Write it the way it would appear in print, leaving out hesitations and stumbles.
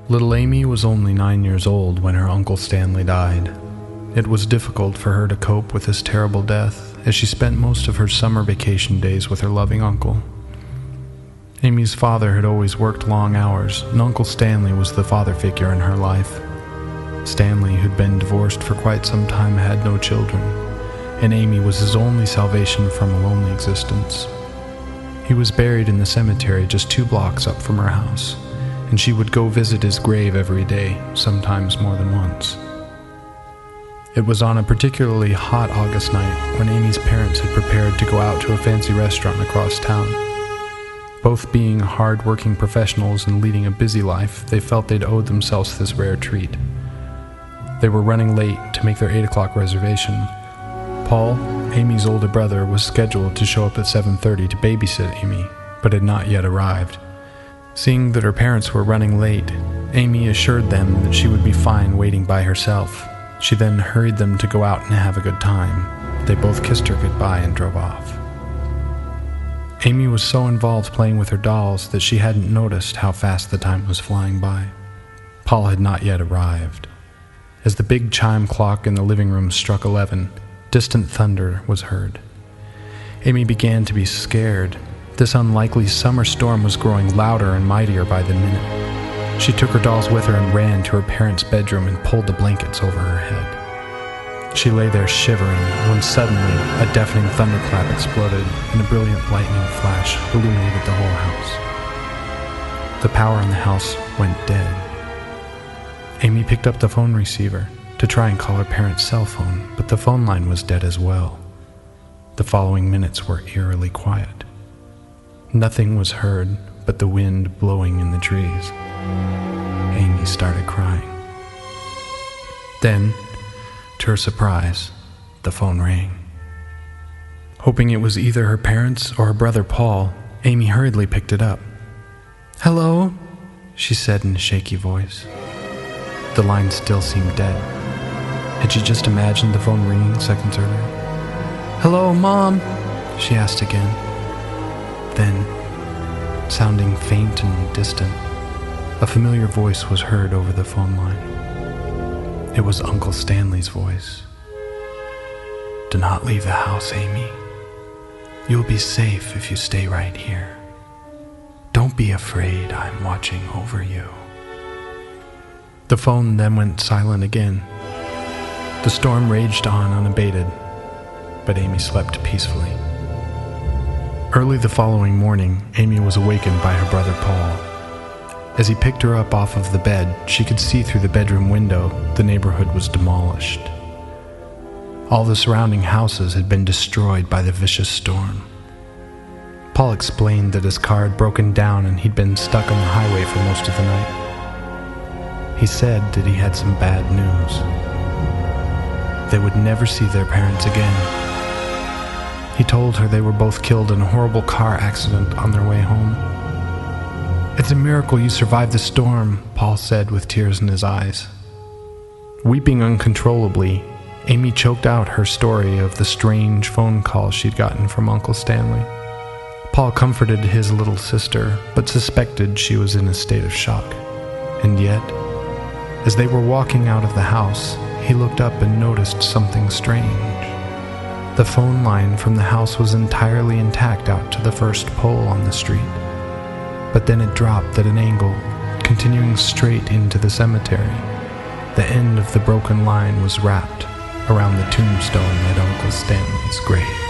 Little Amy was only 9 years old when her Uncle Stanley died. It was difficult for her to cope with this terrible death, as she spent most of her summer vacation days with her loving uncle. Amy's father had always worked long hours, and Uncle Stanley was the father figure in her life. Stanley, who'd been divorced for quite some time, had no children, and Amy was his only salvation from a lonely existence. He was buried in the cemetery just 2 blocks up from her house, and she would go visit his grave every day, sometimes more than once. It was on a particularly hot August night when Amy's parents had prepared to go out to a fancy restaurant across town. Both being hard-working professionals and leading a busy life, they felt they'd owed themselves this rare treat. They were running late to make their 8 o'clock reservation. Paul, Amy's older brother, was scheduled to show up at 7:30 to babysit Amy, but had not yet arrived. Seeing that her parents were running late, Amy assured them that she would be fine waiting by herself. She then hurried them to go out and have a good time. They both kissed her goodbye and drove off. Amy was so involved playing with her dolls that she hadn't noticed how fast the time was flying by. Paul had not yet arrived. As the big chime clock in the living room struck 11, distant thunder was heard. Amy began to be scared. This unlikely summer storm was growing louder and mightier by the minute. She took her dolls with her and ran to her parents' bedroom and pulled the blankets over her head. She lay there shivering when suddenly a deafening thunderclap exploded and a brilliant lightning flash illuminated the whole house. The power in the house went dead. Amy picked up the phone receiver to try and call her parents' cell phone, but the phone line was dead as well. The following minutes were eerily quiet. Nothing was heard but the wind blowing in the trees. Amy started crying. Then, to her surprise, the phone rang. Hoping it was either her parents or her brother Paul, Amy hurriedly picked it up. "Hello?" she said in a shaky voice. The line still seemed dead. Had she just imagined the phone ringing seconds earlier? "Hello, Mom?" she asked again. Then, sounding faint and distant, a familiar voice was heard over the phone line. It was Uncle Stanley's voice. "Do not leave the house, Amy. You'll be safe if you stay right here. Don't be afraid, I'm watching over you." The phone then went silent again. The storm raged on unabated, but Amy slept peacefully. Early the following morning, Amy was awakened by her brother Paul. As he picked her up off of the bed, she could see through the bedroom window the neighborhood was demolished. All the surrounding houses had been destroyed by the vicious storm. Paul explained that his car had broken down and he'd been stuck on the highway for most of the night. He said that he had some bad news. They would never see their parents again. He told her they were both killed in a horrible car accident on their way home. "It's a miracle you survived the storm," Paul said with tears in his eyes. Weeping uncontrollably, Amy choked out her story of the strange phone call she'd gotten from Uncle Stanley. Paul comforted his little sister, but suspected she was in a state of shock. And yet, as they were walking out of the house, he looked up and noticed something strange. The phone line from the house was entirely intact out to the first pole on the street, but then it dropped at an angle, continuing straight into the cemetery. The end of the broken line was wrapped around the tombstone at Uncle Stanley's grave.